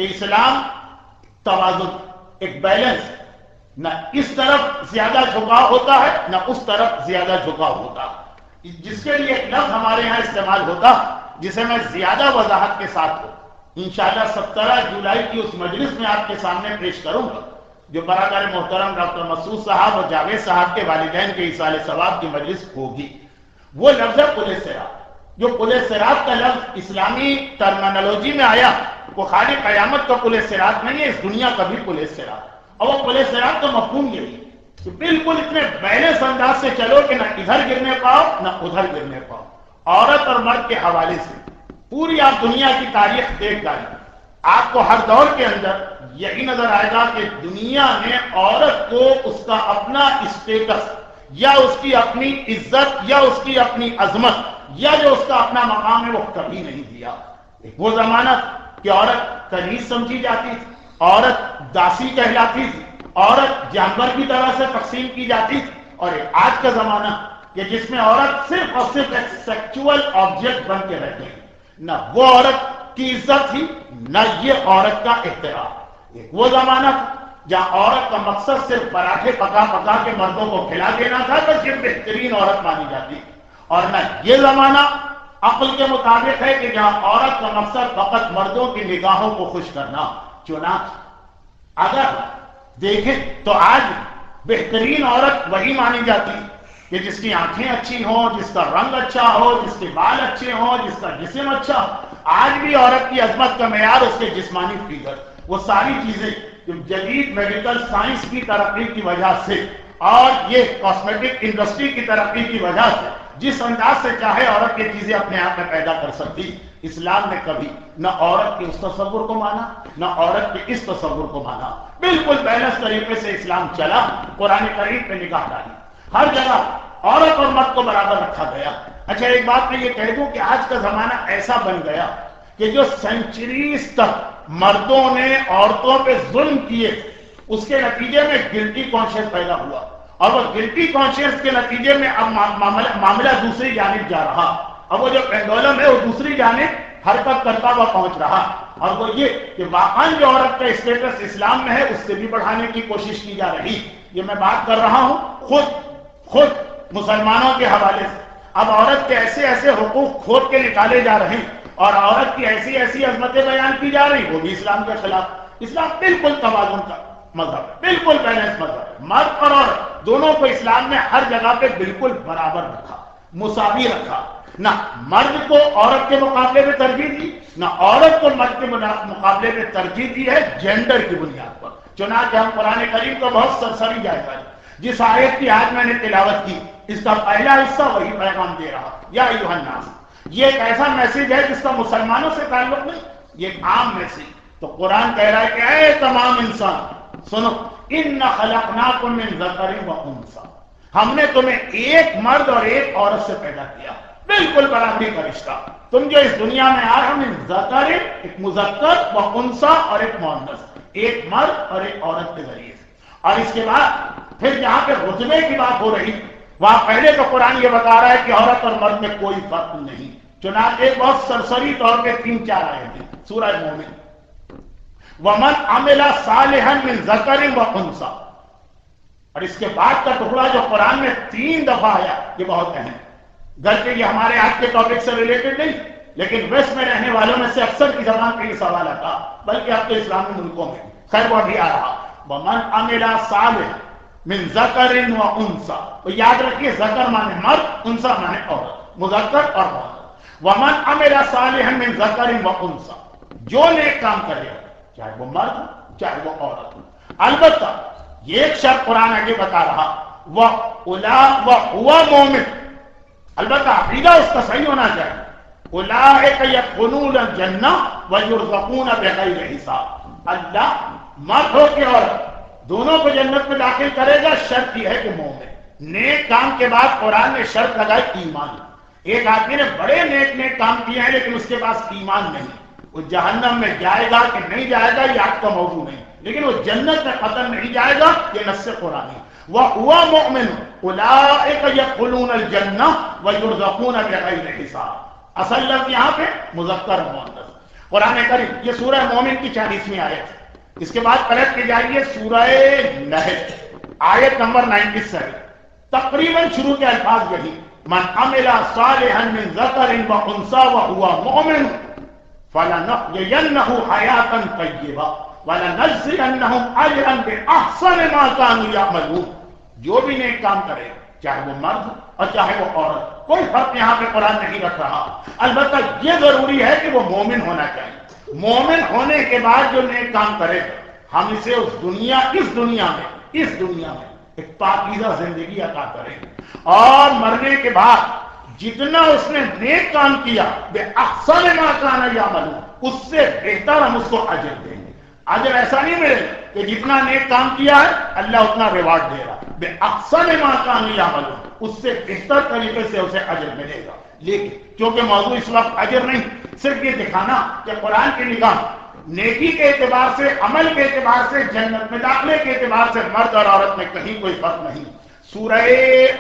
کہ اسلام توازن، ایک بیلنس، نہ اس طرف زیادہ جھکاؤ ہوتا ہے نہ اس طرف زیادہ جھکاؤ ہوتا، جس کے لیے ایک لفظ ہمارے یہاں استعمال ہوتا جسے میں زیادہ وضاحت کے ساتھ انشاءاللہ 17 جولائی کی اس مجلس میں آپ کے سامنے پیش کروں گا، جو برادر محترم ڈاکٹر مسعود صاحب اور جاوید صاحب کے والدین کے ایصال ثواب کی مجلس ہوگی۔ وہ لفظ ہے پل صراط، جو پل صراط کا لفظ اسلامی ٹرمینالوجی میں آیا وہ خالی قیامت کا پل صراط نہیں ہے، اس دنیا کا بھی پل صراط، اور وہ پل صراط کا مفہوم یہی ہے کہ بالکل اتنے بیلنس انداز سے چلو کہ نہ ادھر گرنے پاؤ نہ ادھر گرنے پاؤ۔ عورت اور مرد کے حوالے سے پوری آپ دنیا کی تاریخ دیکھ ڈالیں، آپ کو ہر دور کے اندر یہی نظر آئے گا کہ دنیا نے عورت کو اس کا اپنا اسٹیٹس یا اس کی اپنی عزت یا اس کی اپنی عظمت یا جو اس کا اپنا مقام ہے وہ کبھی نہیں دیا۔ وہ زمانہ کہ عورت کنیز سمجھی جاتی تھی، عورت داسی کہلاتی تھی، عورت جانور کی طرح سے تقسیم کی جاتی تھی، اور آج کا زمانہ کہ جس میں عورت صرف اور صرف ایک سیکچول آبجیکٹ بن کے رہتی ہے، نہ وہ عورت کی عزت تھی نہ یہ عورت کا احترام۔ ایک وہ زمانہ جہاں عورت کا مقصد صرف پراٹھے پکا پکا کے مردوں کو کھلا دینا تھا تو یہ بہترین عورت مانی جاتی تھی، اور نہ یہ زمانہ عقل کے مطابق ہے کہ جہاں عورت کا مقصد فقط مردوں کی نگاہوں کو خوش کرنا۔ چنانچہ اگر دیکھیں تو آج بہترین عورت وہی مانی جاتی کہ جس کی آنکھیں اچھی ہوں، جس کا رنگ اچھا ہو، جس کے بال اچھے ہوں، جس کا جسم اچھا ہو۔ آج بھی عورت کی عظمت کا معیار اس کے جسمانی فگر، وہ ساری چیزیں جو جدید میڈیکل سائنس کی ترقی کی وجہ سے اور یہ کاسمیٹک انڈسٹری کی ترقی کی وجہ سے جس انداز سے چاہے عورت یہ چیزیں اپنے آپ میں پیدا کر سکتی، اسلام نے کبھی نہ عورت کے اس تصور کو مانا نہ عورت کے اس تصور کو مانا۔ بالکل بیلنس طریقے سے اسلام چلا، قرآن کریم پہ نگاہ ڈالی، ہر جگہ عورت اور مرد کو برابر رکھا گیا۔ اچھا ایک بات میں یہ کہہ دوں کہ آج کا زمانہ ایسا بن گیا کہ جو سینچریز تک مردوں نے عورتوں پہ ظلم کیے، اس کے نتیجے میں گلٹی کانشیس پیدا ہوا، اور وہ گلٹی کانشیس کے نتیجے میں اب معاملہ دوسری جانب جا رہا، اب وہ جو پینڈولم ہے وہ دوسری جانب حرکت کرتا ہوا پہنچ رہا، اور وہ یہ کہ واقعاً جو عورت کا اسٹیٹس اسلام میں ہے اس سے بھی بڑھانے کی کوشش کی جا رہی۔ یہ میں بات کر رہا ہوں خود مسلمانوں کے حوالے سے۔ اب عورت کے ایسے ایسے حقوق کھود کے نکالے جا رہے ہیں اور عورت کی ایسی ایسی عظمتیں بیان کی جا رہی، وہ بھی اسلام کے خلاف۔ اسلام بالکل توازن کا مذہب ہے، بالکل بیلنس مذہب ہے، مرد اور عورت دونوں کو اسلام نے ہر جگہ پہ بالکل برابر رکھا، مساوی رکھا، نہ مرد کو عورت کے مقابلے میں ترجیح دی نہ عورت کو مرد کے مقابلے میں ترجیح دی ہے جینڈر کی بنیاد پر۔ چنانچہ ہم قرآن کریم کو بہت سرسری جائزہ لیں، جس آیت کی آج میں نے تلاوت کی اس کا پہلا حصہ وہی پیغام دے رہا، یا ایھا الناس، یہ ایک ایسا میسج ہے جس کا مسلمانوں سے تعلق نہیں، یہ ایک عام میسج۔ تو قرآن کہہ رہا ہے کہ اے تمام انسان سنو، ان خلقناکم من ذکر و انثی، ہم نے تمہیں ایک مرد اور ایک عورت سے پیدا کیا، بالکل برابری کا رشتہ۔ تم جو اس دنیا میں آ رہے من ذکر، ایک مذکر، و انثی اور ایک مؤنث، ایک مرد اور ایک عورت کے ذریعے سے۔ اور اس کے بعد پھر جہاں پہ رتبے کی بات ہو رہی وہاں پہلے تو قرآن یہ بتا رہا ہے کہ عورت اور مرد میں کوئی فرق نہیں۔ چنانچہ ایک بہت سرسری طور پہ 3-4 آیتیں سورہ مومن، وَمَنْ عَمِلَ صَالِحًا مِنْ ذَكَرٍ وَأُنثىٰ، اور اس کے بعد کا ٹکڑا جو قرآن میں 3 دفعہ آیا، یہ بہت اہم ہے، گرچہ یہ ہمارے آج کے ٹاپک سے ریلیٹڈ نہیں، لیکن ویسٹ میں رہنے والوں میں سے اکثر کی زبان پہ یہ سوال آتا، بلکہ اب تو اسلامی ملکوں میں خیر وہ ابھی آ رہا، وَمَنْ عَمِلَ صَالِحًا مِنْ ذَكَرٍ وَأُنثىٰ، تو یاد رکھیے ذکر مانے مرد، انثیٰ مانے عورت، مذکر اور مؤنث۔ وَمَنْ عَمِلَ صَالِحًا مِنْ ذَكَرٍ وَأُنثىٰ، جو نیک کام کرے گا چاہے وہ مرد ہو چاہے وہ عورت ہو، البتہ یہ ایک شرط قرآن آگے بتا رہا، وَهُوَ مُؤْمِنٌ، البتہ عقیدہ اس کا صحیح ہونا چاہیے، أُولَٰئِكَ يَدْخُلُونَ الْجَنَّةَ وَيُرْزَقُونَ بِغَيْرِ حِسَاب، اللہ مرد ہو کہ عورت دونوں کو جنت میں داخل کرے گا، شرط یہ ہے کہ مومن۔ نیک کام کے بعد قرآن نے شرط لگائی ایمان۔ ایک آدمی نے بڑے نیک کام کیے ہیں لیکن اس کے پاس ایمان نہیں، وہ جہنم میں جائے گا کہ نہیں جائے گا یہ آپ کا موضوع نہیں، لیکن وہ جنت میں قطعاً نہیں جائے گا، یہ نص قرآنی۔ وَهُوَ مُؤْمِنٌ أُولَٰئِكَ يَدْخُلُونَ الْجَنَّةَ وَيُرْزَقُونَ بِغَيْرِ حِسَاب، اصل لفظ یہاں پہ مذکر مؤنث۔ قرآن کریم یہ سورہ مومن کی 40ویں آیت ہے. اس کے بعد پلٹ کے جائیے سورہ نحل آیت نمبر 97. تقریباً شروع کے الفاظ یہی من عمل صالحا من ذکر وانثى وهو مؤمن فلنحيينه حیاتا طیبہ ولنجزینہم اجرا باحسن ما كانوا يعملون. جو بھی نیک کام کرے چاہے وہ مرد اور چاہے وہ عورت، کوئی فرق یہاں پہ قرآن نہیں رکھ رہا. البتہ یہ ضروری ہے کہ وہ مومن ہونا چاہیے. مومن ہونے کے بعد جو نیک کام کرے ہم اسے اس دنیا میں ایک پاکیزہ زندگی عطا کریں گے، اور مرنے کے بعد جتنا اس نے نیک کام کیا بے احسن ما کان یعمل، اس سے بہتر ہم اس کو اجر دیں گے. اجر ایسا نہیں ملے کہ جتنا نیک کام کیا ہے اللہ اتنا ریوارڈ دے گا. بے احسن ما کان یعمل، اس سے بہتر طریقے سے اسے اجر ملے گا. لیکن کیونکہ موضوع اس وقت اجر نہیں، صرف یہ دکھانا کہ قرآن کی نگاہ نیکی کے اعتبار سے، عمل کے اعتبار سے، جنت میں داخلے کے اعتبار سے مرد اور عورت میں کہیں کوئی فرق نہیں. سورہ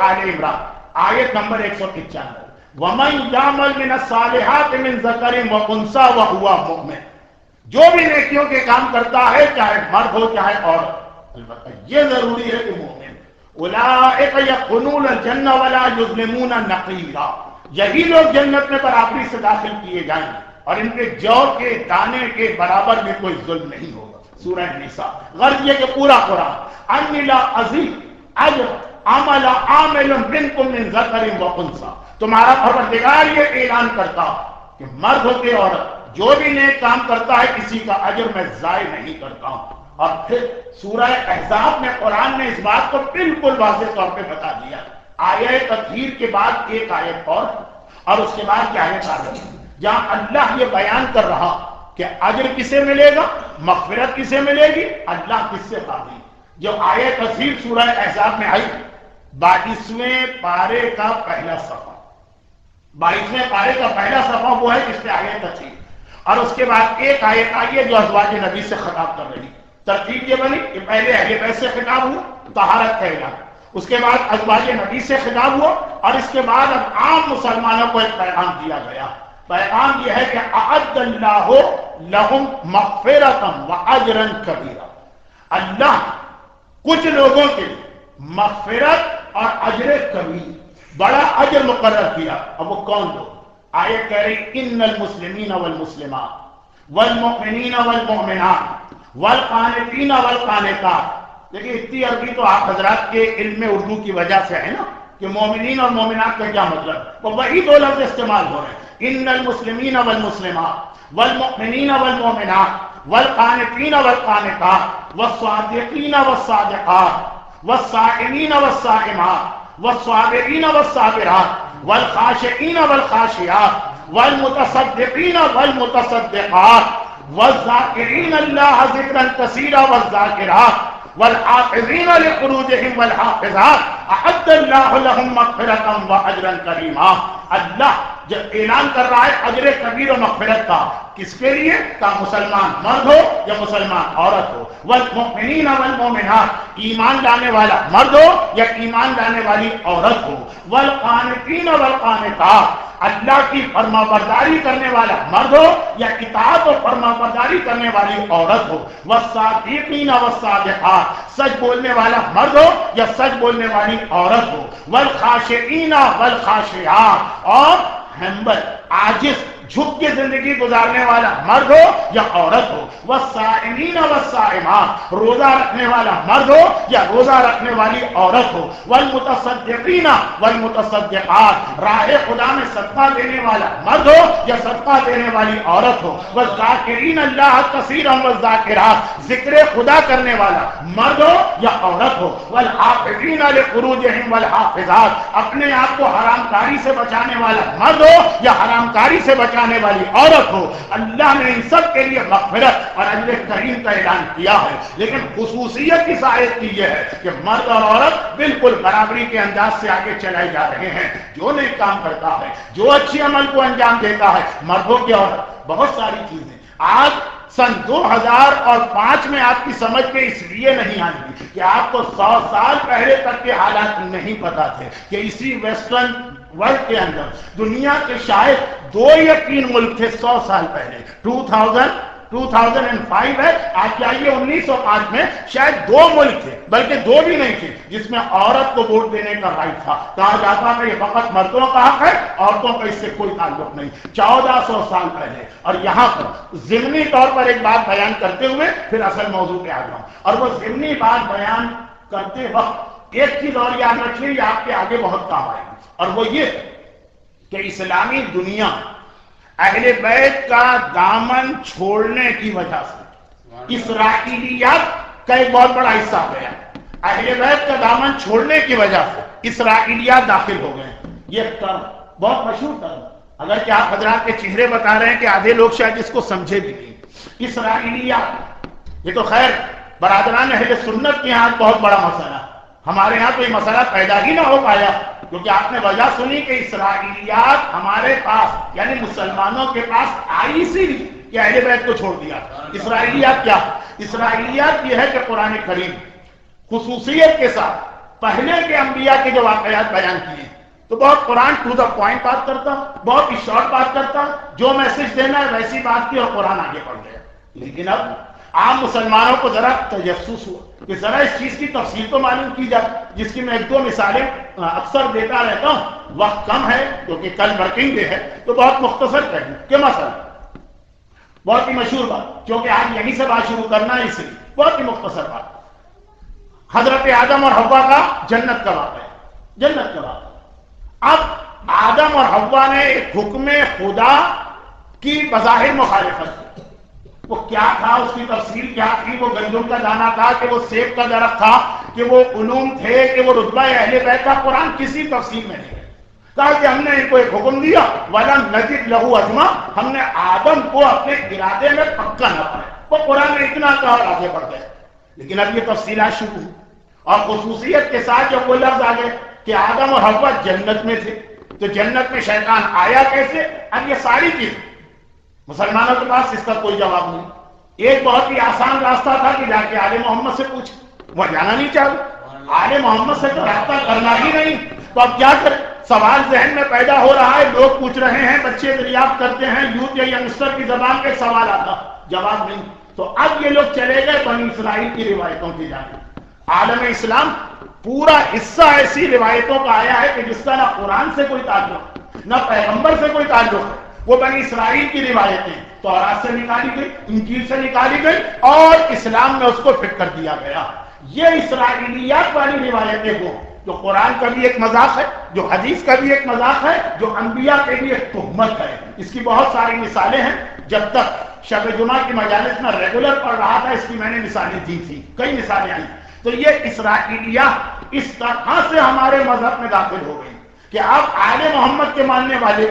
آل عمران آیت نمبر 195 وَمَنْ يَعْمَلْ مِنَ الصَّالِحَاتِ مِنْ ذَكَرٍ وَأُنثَىٰ وَهُوَ مُؤْمِنٌ. جو بھی نیکیوں کے کام کرتا ہے چاہے مرد ہو چاہے عورت، البتہ یہ ضروری ہے کہ مومن. أُولَٰئِكَ يَدْخُلُونَ الْجَنَّةَ وَلَا يُظْلَمُونَ نَقِيرًا. یہی لوگ جنت میں برابری سے داخل کیے جائیں گے اور ان کے جو کے دانے کے برابر میں کوئی ظلم نہیں ہوگا. سورہ نساء. غرض یہ کہ پورا قرآن ان لا عزیز اجر عمل عامل منکم من ذکر و انثى، تمہارا پروردگار یہ اعلان کرتا کہ مرد ہو کے عورت جو بھی نیک کام کرتا ہے کسی کا اجر میں ضائع نہیں کرتا ہوں. اور پھر سورہ احزاب میں قرآن نے اس بات کو بالکل واضح طور پہ بتا دیا. آیت تطہیر کے بعد ایک آیت اور اس کے بعد کیا آیت آ رہی ہے جہاں اللہ یہ بیان کر رہا کہ اجر کسے ملے گا، مغفرت کسے ملے گی، اللہ کس سے پاگی. جو آیت تفسیر سورہ احزاب میں آئی 22ویں پارے کا پہلا صفحہ، 22ویں پارے کا پہلا صفحہ وہ ہے جس پہ آیت تفسیر، اور اس کے بعد ایک آیت آئی ہے جو ازواج نبی سے خطاب کر رہی. ترتیب یہ بنی کہ پہلے اہل بیت سے خطاب ہوا طہارت کا اعلان، اس کے بعد ازواج نبی سے خطاب ہوا، اور اس کے بعد اب عام مسلمانوں کو ایک پیغام دیا گیا. پیغام یہ ہے کہ اعد اللہ لہم مغفرۃ واجرا کبیرا. اللہ کچھ لوگوں کے لیے مغفرت اور اجر کبیر، بڑا اجر مقرر کیا. اب وہ کون لوگ؟ آیت کہہ رہی ان المسلمین والمسلمات والمؤمنین والمؤمنات والقانتین والقانتات. دیکھیں اتنی عربی تو آپ حضرات کے علم اردو کی وجہ سے ہے نا کہ مومنین اور مومنات کا کیا مطلب، وہ وہی دو لفظ استعمال ہو رہے ہیں. ان المسلمین والمسلمات والمؤمنین والمؤمنات والقانتین والقانتات والصادقین والصادقات والصائمین والصائمات والصابرین والصابرات والخاشعین والخاشعات والمتصدقین والمتصدقات والذاکرین اللہ ذکرا کثیرا والذاکرات والحافظین لفروجہم والحافظات اعد اللہ لہم مغفرۃ واجرا کریما. اللہ جب اعلان کر رہا ہے اجر کبیر و مغفرت کا، کس کے لیے؟ کا مسلمان مرد ہو یا مسلمان عورت ہو. والمؤمنین والمؤمنات، ایمان لانے والا مرد ہو یا ایمان لانے والی عورت ہو. والقانتین والقانتات، اللہ کی فرما برداری کرنے والا مرد ہو یا اطاعت و فرما برداری کرنے والی عورت ہو. والصادقین والصادقات، سچ بولنے والا مرد ہو یا سچ بولنے والی عورت ہو. والخاشعین والخاشعات، اور ہمبل عاجز جھک کے زندگی گزارنے والا مرد ہو یا عورت ہو. والصائمین والصائمات، روزہ رکھنے والا مرد ہو یا روزہ رکھنے والی عورت ہو. والمتصدقین والمتصدقات، راہ خدا میں صدقہ دینے والا مرد ہو یا صدقہ دینے والی عورت ہو. والذاکرین اللہ کثیرا والذاکرات، ذکر خدا کرنے والا مرد ہو یا عورت ہو. والحافظین لفروجہم والحافظات، اپنے آپ کو حرام کاری سے بچانے والا مرد ہو یا حرام کاری سے بچانے والی عورت ہو. اللہ نے ان سب کے لیے مغفرت اور اجر کریم کا اعلان کیا ہے. لیکن خصوصیت اس آیت کی یہ ہے کہ مرد اور عورت بالکل برابری کے انداز سے آگے چلائے جا رہے ہیں. جو نیک کام کرتا ہے، جو اچھی عمل کو انجام دیتا ہے، مردوں کی عورت، بہت ساری چیزیں آج سن 2005 میں آپ کی سمجھ میں اس لیے نہیں آئی کہ آپ کو 100 سال پہلے تک کے حالات نہیں پتا تھے کہ اسی ویسٹرن ورلڈ کے اندر دنیا کے شاید 2 یا 3 ملک تھے 100 سال پہلے. 2005 ہے، آج چاہیے 1905 میں شاید 2 ملک تھے، بلکہ 2 بھی نہیں تھے جس میں عورت کو ووٹ دینے کا رائٹ تھا. کہا جاتا ہے یہ فقط مردوں کا حق ہے، عورتوں کا اس سے کوئی تعلق نہیں. 1400 سال پہلے. اور یہاں پر ضمنی طور پر ایک بات بیان کرتے ہوئے پھر اصل موضوع پہ آ جاؤں، اور وہ ضمنی بات بیان کرتے وقت ایک چیز اور یاد رکھیے، یہ آپ کے آگے بہت کام آئے گی، اور وہ یہ کہ اسلامی دنیا اہل بیت کا دامن چھوڑنے کی وجہ سے اسرائیلیات کا ایک بہت بڑا حصہ گیا. اہل بیت کا دامن چھوڑنے کی وجہ سے اسرائیلیات داخل ہو گئے. یہ ٹرم بہت مشہور ٹرم، اگر کہ آپ حضرات کے چہرے بتا رہے ہیں کہ آدھے لوگ شاید اس کو سمجھے بھی نہیں. اسرائیلیات یہ تو خیر برادران اہل سنت کے یہاں بہت بڑا مسئلہ، ہمارے یہاں تو یہ مسئلہ پیدا ہی نہ ہو پایا، کیونکہ آپ نے وجہ سنی کہ اسرائیلیات ہمارے پاس یعنی مسلمانوں کے پاس آئی سی کہ اہل بیت کو چھوڑ دیا. اسرائیلیات کیا؟ اسرائیلیات یہ ہے کہ قرآن کریم خصوصیت کے ساتھ پہلے کے انبیاء کے جو واقعات بیان کیے تو بہت قرآن ٹو دا پوائنٹ بات کرتا، بہت ہی شارٹ بات کرتا، جو میسج دینا ہے ویسی بات کی اور قرآن آگے بڑھ گیا. لیکن اب عام مسلمانوں کو ذرا تجسس ہوا کہ ذرا اس چیز کی تفصیل تو معلوم کی جائے، جس کی میں 1-2 مثالیں اکثر دیتا رہتا ہوں. وقت کم ہے کیونکہ کل ورکنگ ڈے ہے تو بہت مختصر کہوں کہ مثلا بہت ہی مشہور بات، کیونکہ آج یہیں سے بات شروع کرنا ہے، اس لیے بہت ہی مختصر بات. حضرت آدم اور حوا کا جنت کا واقعہ. جنت کا واقعہ. اب آدم اور حوا نے ایک حکم خدا کی بظاہر مخالفت کی. وہ کیا تھا، اس کی تفصیل کیا تھی، وہ گندم کا دانہ تھا کہ وہ سیب کا درخت تھا کہ وہ علوم تھے کہ وہ رتبہ اہل بیت کا، قرآن کسی تفصیل میں نہیں ہے. کہا کہ ہم نے ان کو ایک حکم دیا وَلَمْ نَزِدْ لَهُ عَزْمًا، ہم نے آدم کو اپنے ارادے میں پکا نہ پڑے. وہ قرآن میں اتنا کہا اور آگے بڑھ گئے. لیکن اب یہ تفصیلات شروع ہوئی اور خصوصیت کے ساتھ جب وہ لفظ آ گئے کہ آدم اور حوا جنت میں تھے تو جنت میں شیطان آیا کیسے. اب یہ ساری چیز مسلمانوں کے پاس اس کا کوئی جواب نہیں. ایک بہت ہی آسان راستہ تھا کہ جا کے آل محمد سے پوچھ، وہ جانا نہیں چاہتے، آل محمد سے تو رابطہ کرنا ہی نہیں. تو اب کیا کریں؟ سوال ذہن میں پیدا ہو رہا ہے، لوگ پوچھ رہے ہیں، بچے دریافت کرتے ہیں، یوتھ یا ینگسٹر کی زبان پہ سوال آتا، جواب نہیں. تو اب یہ لوگ چلے گئے بنی اسرائیل کی روایتوں کی جانب. عالم اسلام پورا حصہ ایسی روایتوں کا آیا ہے کہ جس کا نہ قرآن سے کوئی تعلق نہ پیغمبر سے کوئی تعلق ہے. وہ بنی اسرائیل کی روایتیں تورات سے نکالی گئی، انجیل سے نکالی گئی اور اسلام میں اس کو فٹ کر دیا گیا. یہ اسرائیلیات والی روایتیں وہ جو قرآن کا بھی ایک مذاق ہے، جو حدیث کا بھی ایک مذاق ہے، جو انبیاء کے بھی ایک تہمت ہے. اس کی بہت ساری مثالیں ہیں. جب تک شب جمعہ کی مجالس میں ریگولر پڑھ رہا تھا اس کی میں نے مثالیں دی تھی، کئی مثالیں آئی. تو یہ اسرائیلیات اس طرح سے ہمارے مذہب میں داخل ہو گئی کہ اب آل محمد کے ماننے والے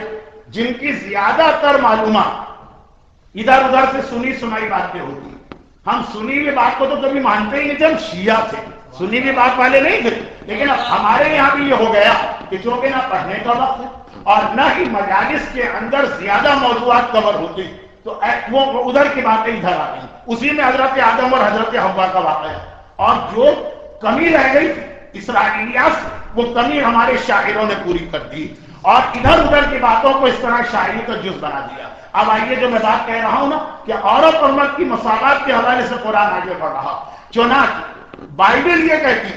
جن کی زیادہ تر معلومات ادھر ادھر سے سنی سنائی باتیں ہوتی، ہم سنی ہوئی بات کو تو کبھی مانتے ہی نہیں تھے، ہم شیعہ تھے، سنی ہوئی بات والے نہیں تھے. لیکن اب ہمارے یہاں بھی یہ ہو گیا کہ چونکہ نہ پڑھنے کا وقت ہے اور نہ ہی مجالس کے اندر زیادہ موضوعات کور ہوتے تو وہ ادھر کی باتیں ادھر آ گئی. اسی میں حضرت آدم اور حضرت حوا کا واقعہ ہے. اور جو کمی رہ گئی اسرائیلیات وہ کمی ہمارے شاعروں نے پوری کر دی اور ادھر ادھر کی باتوں کو اس طرح شاعری کا جز بنا دیا. اب آئیے جو میں بات کہہ رہا ہوں نا کہ عورت اور مرد کی مساوات کے حوالے سے قرآن آگے بڑھ رہا. چنانچہ بائبل یہ کہتی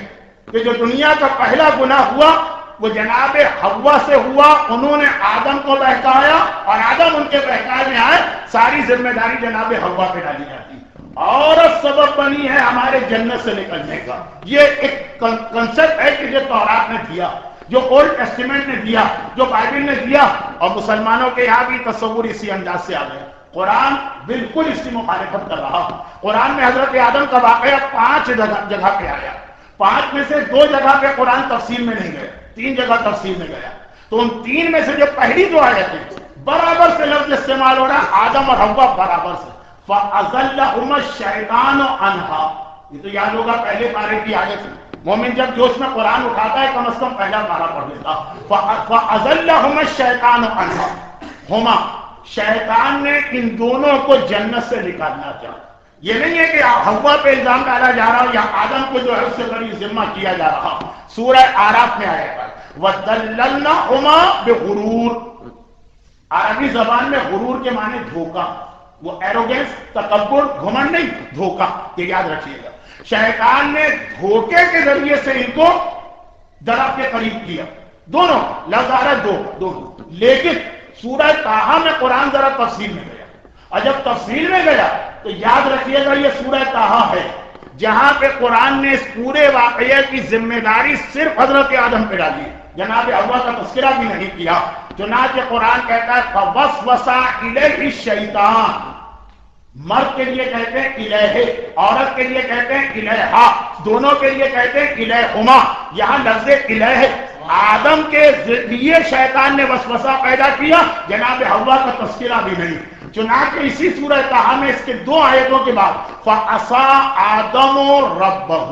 کہ جو دنیا کا پہلا گناہ ہوا وہ جناب حوا سے ہوا. انہوں نے آدم کو بہکایا اور آدم ان کے بہکائے میں آئے. ساری ذمہ داری جناب حوا پہ ڈالی جاتی. عورت سبب بنی ہے ہمارے جنت سے نکلنے کا. یہ ایک کنسپٹ ہے کہ جو تورات نے دیا، جو اولڈ ٹیسٹیمنٹ نے دیا، جو بائبل نے دیا، اور مسلمانوں کے یہاں بھی تصور اسی انداز سے آ گئے. قرآن بالکل اس کی مخالفت کر رہا. قرآن میں حضرت آدم کا واقعہ 5 جگہ پہ آیا. 5 میں سے 2 جگہ پہ قرآن تفصیل میں نہیں گیا، 3 جگہ تفصیل میں گیا. تو ان 3 میں سے جو پہلی 2 آیتیں برابر سے لفظ استعمال ہو رہا آدم اور حوا برابر سے. فَأَزَلَّهُمَا الشَّيْطَانُ عَنْهَا. یہ تو یاد ہوگا پہلے پارے کی آیت ہے. مومن جب جوش میں قرآن اٹھاتا ہے کم از کم پہلا پارا پڑھ لیتا. فَأَزَلَّهُمَا الشَّيْطَانُ عَنْهَا. ہما شیطان نے ان دونوں کو جنت سے نکالنا چاہا. یہ نہیں ہے کہ حوا پہ الزام ڈالا جا رہا یا آدم کو جو ہے اس سے بڑی ذمہ کیا جا رہا. سورہ آراف میں آئے گا وَذَلَّلْنَاهُمَا بِغُرُورٍ، عربی زبان میں غرور کے معنی دھوکا، وہ ایروگنس، تکبر، گھمنڈ نہیں، دھوکا، یہ یاد رکھیے گا۔ شیطان نے دھوکے کے ذریعے سے ان کو درخت کے قریب کیا، دونوں لفظ آ رہا ہے دونوں، لیکن سورہ طٰہٰ میں قرآن ذرا تفصیل میں گیا، اور جب تفصیل میں گیا تو یاد رکھیے گا یہ سورہ طٰہٰ ہے جہاں پہ قرآن نے اس پورے واقعے کی ذمہ داری صرف حضرت آدم پہ ڈالی، جناب حوا کا تذکرہ بھی نہیں کیا۔ چنانچہ قرآن کہتا ہے فَوَسْوَسَ إِلَيْهِ الشَّيْطَانُ، مرد کے لیے کہتے ہیں الہ، عورت کے لیے کہتے ہیں الہا، دونوں کے لیے کہتے ہیں الہما، یہاں لفظ الہ ہے۔ آدم کے ذریعے شیطان نے وسوسہ پیدا کیا، جناب حوا کا تذکرہ بھی نہیں۔ چنانچہ اسی سورہ طٰہٰ میں اس کے 2 آیتوں کے بعد فَعَصَىٰ آدَمُ رَبَّهُ،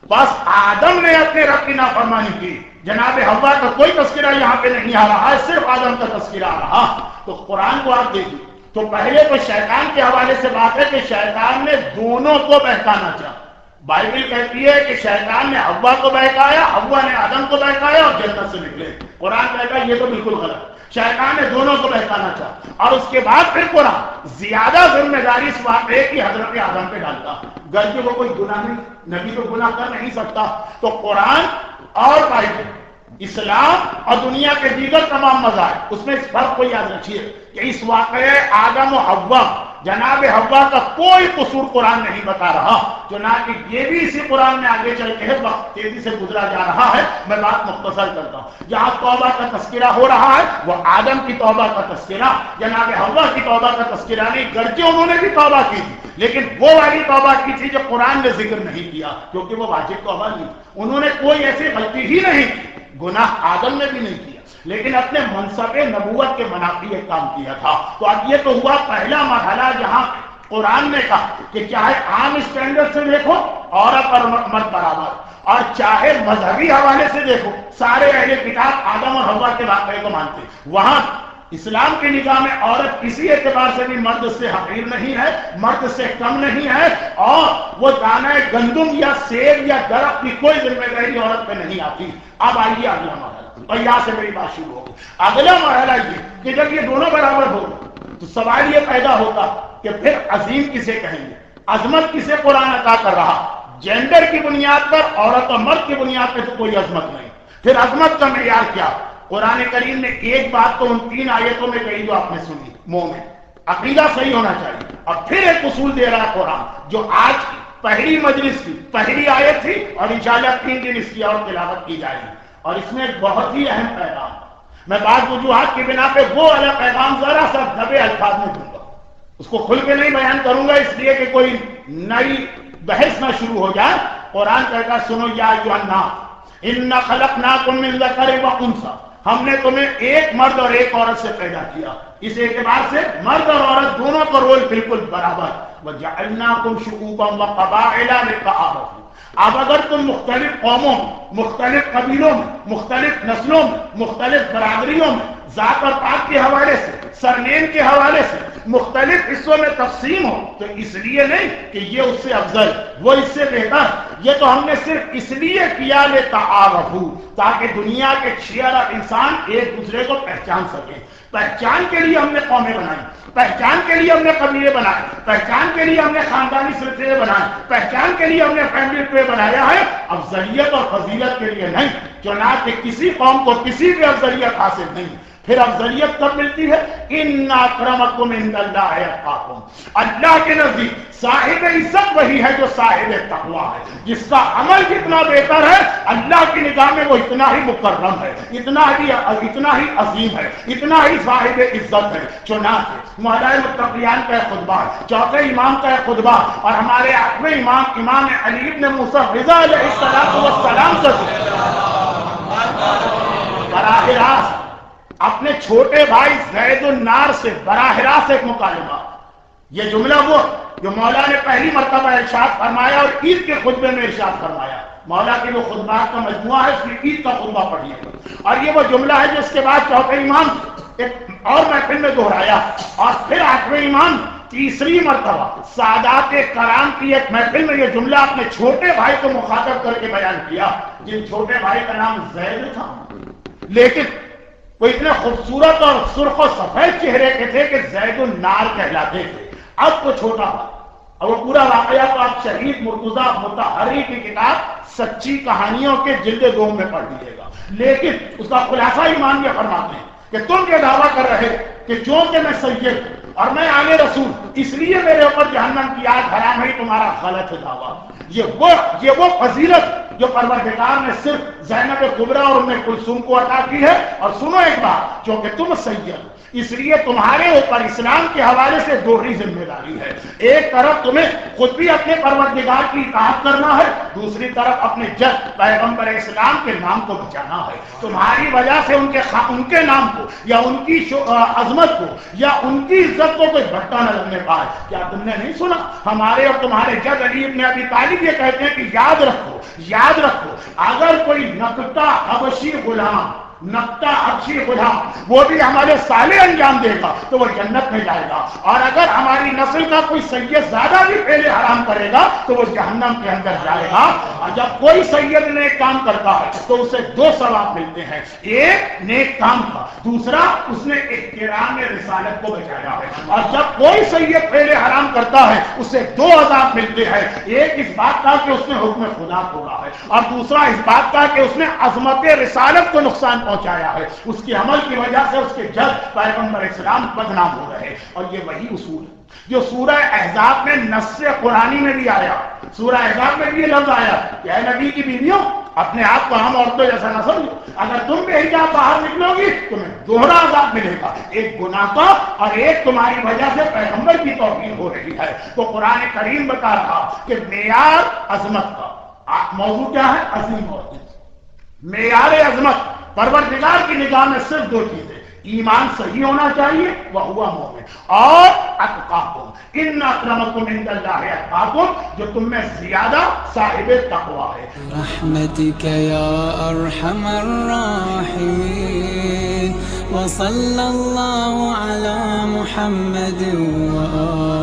بس آدم نے اپنے رب کی نافرمانی کی، جناب حوا کا کوئی تذکرہ یہاں پہ نہیں آ رہا ہے، صرف آدم کا تذکرہ آ رہا۔ تو قرآن کو آپ دیکھیے تو پہلے تو شیطان کے حوالے سے بات ہے کہ شیطان نے دونوں کو بہکانا چاہا۔ بائبل کہتی ہے کہ شیطان نے حوا کو بہکایا، حوا نے آدم کو بہکایا اور جنت سے نکلے۔ قرآن کہتا ہے یہ تو بالکل غلط، شیطان نے دونوں کو بہکانا چاہا، اور اس کے بعد پھر قرآن زیادہ ذمہ داری اس واقعے کی حضرت آدم پہ ڈالتا، گرچہ وہ کوئی گناہ نہیں، نبی تو گناہ کر نہیں سکتا۔ تو قرآن اور بائبل، اسلام اور دنیا کے دیگر تمام مذاہب، اس میں اس فرق کو یاد رکھیے کہ اس واقعے آدم و حوا، جناب حوا کا کوئی قصور قرآن نہیں بتا رہا۔ چنانچہ یہ بھی اسی قرآن میں آگے چل کے ہے، وقت تیزی سے گزرا جا رہا ہے، میں بات مختصر کرتا ہوں۔ جہاں توبہ کا تذکرہ ہو رہا ہے وہ آدم کی توبہ کا تذکرہ، جناب حوا کی توبہ کا تذکرہ نہیں، گرچہ انہوں نے بھی توبہ کی تھی لیکن وہ والی توبہ کی تھی جو قرآن نے ذکر نہیں کیا، کیونکہ وہ واجب توبہ نہیں، انہوں نے کوئی ایسی غلطی ہی نہیں کی، گناہ آدم نے بھی نہیں کیا، لیکن اپنے منصب نبوت کے منافی ایک کام کیا تھا۔ تو اب یہ تو ہوا پہلا مرحلہ جہاں قرآن نے کہا کہ چاہے عام اسٹینڈرڈ سے دیکھو عورت اور مرد برابر، اور چاہے مذہبی حوالے سے دیکھو سارے اہل کتاب آدم اور حوا کے واقعے کو مانتے، وہاں اسلام کی نگاہ میں عورت کسی اعتبار سے بھی مرد سے حقیر نہیں ہے، مرد سے کم نہیں ہے، اور وہ دانہ گندم یا سیب یا درخت کی کوئی ذمہ داری عورت پہ نہیں آتی۔ اب آئیے اگلا مرحلہ، اور یہاں سے میری بات شروع ہوگی۔ اگلا مرحلہ یہ کہ جب یہ دونوں برابر ہو تو سوال یہ پیدا ہوتا کہ پھر عظیم کسے کہیں گے، عظمت کسے قرآن عطا کر رہا؟ جینڈر کی بنیاد پر، عورت اور مرد کی بنیاد پہ تو کوئی عظمت نہیں، پھر عظمت کا معیار کیا؟ قرآن کریم نے ایک بات تو ان 3 آیتوں میں کہی جو آپ نے سنی، مومن عقیدہ صحیح ہونا چاہیے، اور پھر ایک اصول دے رہا ہے قرآن جو آج کی پہلی مجلس کی پہلی آیت تھی، اور انشاءاللہ 3 دن اس کی اور تلاوت کی جائے گی، اور اس میں ایک بہت ہی اہم پیغام، میں بعض وجوہات کی بنا پہ وہ والا پیغام ذرا سا دبے الفاظ میں دوں گا، اس کو کھل کے نہیں بیان کروں گا اس لیے کہ کوئی نئی بحث نہ شروع ہو جائے۔ قرآن کہتا سنو یا ایھا الناس انا خلقناکم من ذکر و انثی، ہم نے تمہیں ایک مرد اور ایک عورت سے پیدا کیا، اس اعتبار سے مرد اور عورت دونوں کا رول بالکل برابر، وجعلناکم شعوبا وقبائل لتعارفوا۔ اب اگر تم مختلف قوموں میں، مختلف قبیلوں میں، مختلف نسلوں میں، مختلف برادریوں میں ذات اور پات کے حوالے سے، سرنیم کے حوالے سے مختلف حصوں میں تقسیم ہو، تو اس لیے نہیں کہ یہ اس سے افضل، وہ اس سے بہتر، یہ تو ہم نے صرف اس لیے کیا لتعارفوا، تاکہ دنیا کے 6 ارب انسان ایک دوسرے کو پہچان سکیں۔ پہچان کے لیے ہم نے قومیں بنائی، پہچان کے لیے ہم نے قبیلے بنائے، پہچان کے لیے ہم نے خاندانی سلسلے بنائے، پہچان کے لیے ہم نے فیملی ٹری بنایا ہے، افضلیت اور فضیلت کے لیے نہیں۔ چنانچہ کسی قوم کو کسی بھی افضلیت حاصل نہیں۔ پھر افضلیت کب ملتی ہے؟ ان اکرمکم عند اللہ اتقاکم، اللہ کے نزدیک صاحب عزت وہی ہے جو صاحب تقویٰ ہے، جس کا عمل جتنا بہتر ہے اللہ کی نگاہ میں وہ اتنا ہی مکرم ہے، اتنا ہی عظیم ہے، اتنا ہی صاحب عزت ہے۔ چنانچہ مولا متقیان کا خطبہ، چوتھے امام کا خطبہ، اور ہمارے 8ویں امام علی بن موسیٰ رضا علیہ السلام کا براہ راست اپنے چھوٹے بھائی زید النار سے براہ راست ایک مکالمہ، یہ جملہ وہ جو مولا نے پہلی مرتبہ ارشاد فرمایا اور عید کے خطبے میں ارشاد فرمایا۔ مولا کے وہ خطبات کا مجموعہ ہے، اس میں عید کا خطبہ پڑھیے، اور یہ وہ جملہ ہے جو اس کے بعد چوتھے امام ایک اور محفل میں دہرایا، اور پھر 8ویں امام تیسری مرتبہ سادات کرام کی ایک محفل میں یہ جملہ اپنے چھوٹے بھائی کو مخاطب کر کے بیان کیا، جن چھوٹے بھائی کا نام زید تھا، لیکن وہ اتنے خوبصورت اور سرخ و سفید چہرے کے تھے کہ زید النار کہلاتے تھے۔ اب وہ چھوٹا بھائی، اور وہ پورا واقعہ تو آپ شہید مرتضیٰ مطہری کی کتاب سچی کہانیوں کے جلد 2 میں پڑھ لیجیے گا، لیکن اس کا خلاصہ ایمان میں فرماتے ہیں کہ تم یہ دعویٰ کر رہے کہ چونکہ میں سید ہوں اور میں آل رسول اس لیے میرے اوپر جہنم کی آگ حرام ہے، تمہارا غلط دعویٰ۔ یہ وہ فضیلت جو پروردگار نے صرف زینب کبریٰ اور ام کلثوم کو عطا کی ہے۔ اور سنو ایک بات، چونکہ تم سید ہو اس لیے تمہارے اوپر اسلام کے حوالے سے دوہری ذمہ داری ہے۔ ایک طرف تمہیں خود بھی اپنے پروردگار کی اطاعت کرنا ہے، دوسری طرف اپنے جد پیغمبر اسلام کے نام کو بچانا ہے۔ تمہاری وجہ سے ان کے نام کو یا ان کی عظمت کو یا ان کی عزت کو کوئی بھٹا نہ لگنے پائے۔ کیا تم نے نہیں سنا ہمارے اور تمہارے جد علی ابن ابی طالب یہ کہتے ہیں کہ یاد رکھو اگر کوئی نقطہ حبشی غلام وہ بھی ہمارے صالح انجام دے گا تو وہ جنت میں جائے گا، اور اگر ہماری نسل کا کوئی سید زیادہ بھی پہلے حرام کرے گا تو وہ جہنم کے اندر جائے گا۔ اور جب کوئی سید نیک کام کرتا ہے تو اسے 2 ثواب ملتے ہیں، ایک نیک کام کا، دوسرا اس نے احترام رسالت کو بچایا ہے۔ اور جب کوئی سید پہلے حرام کرتا ہے اسے 2 عذاب ملتے ہیں، ایک اس بات کا کہ اس نے حکم خدا توڑا ہے، اور دوسرا اس بات کا کہ اس نے عظمت رسالت کو نقصان پہنچایا ہے۔ اس کے عمل کی وجہ سے اس کے جد پیغمبر اسلام بدنام ہو رہے۔ اور یہ وہی اصول ہے جو سورہ احزاب میں نص قرآنی میں بھی آیا۔ سورہ احزاب میں بھی یہ لفظ آیا کہ اے نبی کی بیویوں اپنے آپ کو ہم عورتوں جیسا نہ سمجھو، اگر تم بے حجاب باہر نکلو گی تمہیں دوہرا عذاب ملے گا، ایک گناہ کا اور ایک تمہاری وجہ سے پیغمبر کی توہین ہو رہی ہے۔ تو قرآن کریم بتا رہا کہ معیار عظمت کا موضوع کیا ہے؟ عظیم عورت۔ معیار عظمت پروردگار کی نگاہ میں صرف 2 چیزیں، ایمان صحیح ہونا چاہیے وہ ہوا مومن، اور اتقاکم ان اکرمکم عند اللہ اتقاکم، جو تم میں زیادہ صاحب تقوی ہے۔ رحمتک یا ارحم الراحمین وصلی اللہ علی محمد وآلہ